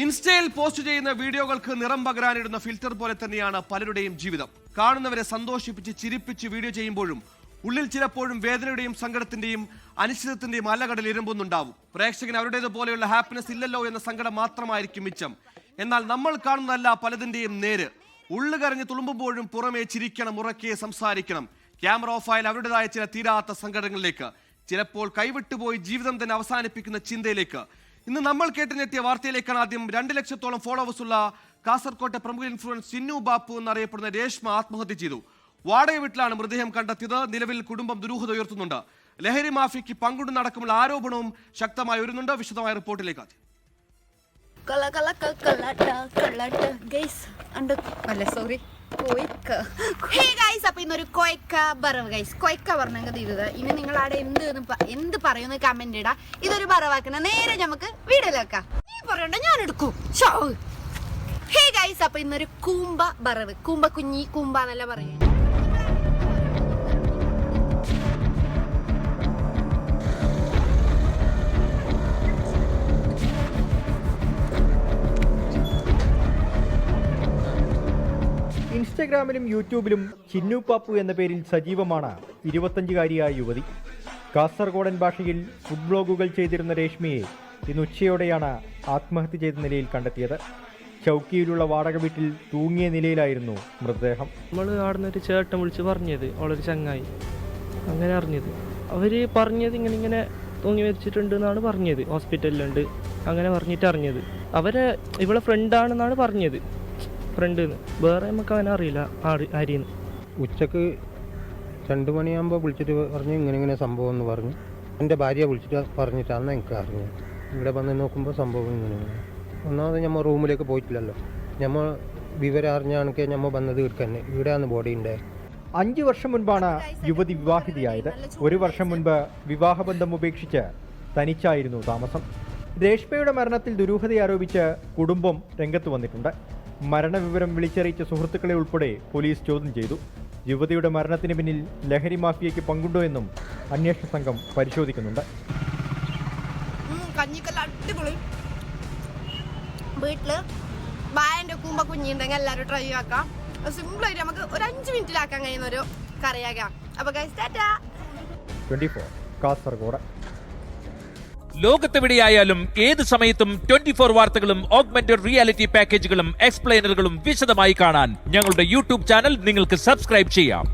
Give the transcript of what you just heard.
ഇൻസ്റ്റയിൽ പോസ്റ്റ് ചെയ്യുന്ന വീഡിയോകൾക്ക് നിറം പകരാനിടുന്ന ഫിൽറ്റർ പോലെ തന്നെയാണ് പലരുടെയും ജീവിതം. കാണുന്നവരെ സന്തോഷിപ്പിച്ച് ചിരിപ്പിച്ച് വീഡിയോ ചെയ്യുമ്പോഴും ഉള്ളിൽ ചിലപ്പോഴും വേദനയുടെയും സങ്കടത്തിന്റെയും അനിശ്ചിതത്തിന്റെയും അലകടൽ ഇരമ്പുന്നുണ്ടാവും. പ്രേക്ഷകന് അവരുടേതുപോലെയുള്ള ഹാപ്പിനെസ് ഇല്ലല്ലോ എന്ന സങ്കടം മാത്രമായിരിക്കും മിച്ചം. എന്നാൽ നമ്മൾ കാണുന്നതല്ല പലതിന്റെയും നേര്. ഉള്ളുകരഞ്ഞ് തുളുമ്പുമ്പോഴും പുറമേ ചിരിക്കണം, ഉറക്കെ സംസാരിക്കണം. ക്യാമറ ഓഫായാൽ അവരുടേതായ ചില തീരാത്ത സങ്കടങ്ങളിലേക്ക്, ചിലപ്പോൾ കൈവിട്ടുപോയി ജീവിതം തന്നെ അവസാനിപ്പിക്കുന്ന ചിന്തയിലേക്ക്. ഇന്ന് നമ്മൾ കേട്ടുനെത്തിയ വാർത്തയിലേക്കാണ്. ആദ്യം 2 ലക്ഷത്തോളം ഫോളോവേഴ്സ് ഉള്ള കാസർകോട്ടെ പ്രമുഖ ഇൻഫ്ലുവൻസ് ചിന്നു ബാപ്പു എന്നറിയപ്പെടുന്ന രേഷ്മ ആത്മഹത്യ ചെയ്തു. വാടക വീട്ടിലാണ് മൃതദേഹം കണ്ടെത്തിയത്. നിലവിൽ കുടുംബം ദുരൂഹത ഉയർത്തുന്നുണ്ട്. ലഹരി മാഫിയയ്ക്ക് പങ്കുണ്ടെന്നടക്കമുള്ള ആരോപണവും ശക്തമായി വരുന്നുണ്ട്. വിശദമായ റിപ്പോർട്ടിലേക്ക് ആദ്യം. അപ്പൊ ഇന്നൊരു കൊയ്ക്ക ബറവ് ഗൈസ്, കൊയ്ക്ക പറഞ്ഞത് ഇത്. ഇനി നിങ്ങൾ അവിടെ എന്ത് പറയുന്ന കമന്റ് ഇടാ. ഇതൊരു ബറവാക്കുന്ന നേരെ നമുക്ക് വീഡിയോയിലേക്കാം. നീ പറയണ്ട, ഞാൻ എടുക്കും. ഹേ ഗൈസ്, അപ്പൊ ഇന്നൊരു കൂമ്പ ബറവ്, കൂമ്പ കുഞ്ഞി, കൂമ്പ എന്നല്ല പറയും. ഇൻസ്റ്റഗ്രാമിലും യൂട്യൂബിലും ചിന്നു പാപ്പു എന്ന പേരിൽ സജീവമാണ് 25-കാരിയായ യുവതി. കാസർഗോഡൻ ഭാഷയിൽ ഫുഡ് ബ്ലോഗുകൾ ചെയ്തിരുന്ന രേഷ്മയെ ഇന്ന് ഉച്ചയോടെയാണ് ആത്മഹത്യ ചെയ്ത നിലയിൽ കണ്ടെത്തിയത്. ചൗക്കിയിലുള്ള വാടക വീട്ടിൽ തൂങ്ങിയ നിലയിലായിരുന്നു മൃതദേഹം. നമ്മൾ ആടുന്ന ഒരു ചേട്ടൻ വിളിച്ച് പറഞ്ഞത്, അവളൊരു ചങ്ങായി അങ്ങനെ അറിഞ്ഞത്. അവർ പറഞ്ഞത് ഇങ്ങനെ തൂങ്ങി മരിച്ചിട്ടുണ്ട് എന്നാണ് പറഞ്ഞത്. ഹോസ്പിറ്റലിലുണ്ട് അങ്ങനെ പറഞ്ഞിട്ട് അറിഞ്ഞത്. ഇവളെ ഫ്രണ്ടാണെന്നാണ് പറഞ്ഞത്. ഫ്രണ്ട് വേറെ നമുക്ക് അവനെ അറിയില്ല ആരെയെന്ന്. ഉച്ചക്ക് 2 മണിയാകുമ്പോൾ വിളിച്ചിട്ട് പറഞ്ഞു ഇങ്ങനെ സംഭവം എന്ന് പറഞ്ഞു. എൻ്റെ ഭാര്യ വിളിച്ചിട്ട് പറഞ്ഞിട്ടാണ് എനിക്ക് അറിഞ്ഞത്. ഇവിടെ വന്ന് നോക്കുമ്പോൾ സംഭവം ഇങ്ങനെ. ഒന്നാമത് നമ്മൾ റൂമിലേക്ക് പോയിട്ടില്ലല്ലോ. നമ്മൾ വിവരം അറിഞ്ഞാണെങ്കിൽ നമ്മൾ വന്നത് എടുക്കാൻ ഇവിടെയാണ് ബോഡി ഉണ്ടായത്. 5 വർഷം മുൻപാണ് യുവതി വിവാഹിതയായത്. 1 വർഷം മുൻപ് വിവാഹബന്ധം ഉപേക്ഷിച്ച് തനിച്ചായിരുന്നു താമസം. രേഷ്മയുടെ മരണത്തിൽ ദുരൂഹത ആരോപിച്ച് കുടുംബം രംഗത്ത് വന്നിട്ടുണ്ട്. മരണവിവരം വിളിച്ചറിയിച്ച സുഹൃത്തുക്കളെ ഉൾപ്പെടെ പോലീസ് ചോദ്യം ചെയ്തു. യുവതിയുടെ മരണത്തിന് പിന്നിൽ ലഹരി മാഫിയയ്ക്ക് പങ്കുണ്ടോ എന്നും അന്വേഷണ സംഘം പരിശോധിക്കുന്നുണ്ട്. വീട്ടില് ബായന്റെ കൂമ്പ കുഞ്ഞിണ്ടെങ്കിൽ എല്ലാവരും ട്രൈ ആക്കാം. സിമ്പിളായിട്ട് നമുക്ക് ഒരു 5 മിനിറ്റിലാക്കാൻ കഴിയുന്ന ഒരു കറിയാക്കാം. അപ്പൊ ഗൈസ്, ടാറ്റാ. 24 കാസർഗോഡ്. ലോകത്തെവിടെയായാലും ഏത് സമയത്തും 24 വാർത്തകളും ഓഗ്മെന്റഡ് റിയാലിറ്റി പാക്കേജുകളും എക്സ്പ്ലെയിനറുകളും വിശദമായി കാണാൻ ഞങ്ങളുടെ യൂട്യൂബ് ചാനൽ നിങ്ങൾക്ക് സബ്സ്ക്രൈബ് ചെയ്യാം.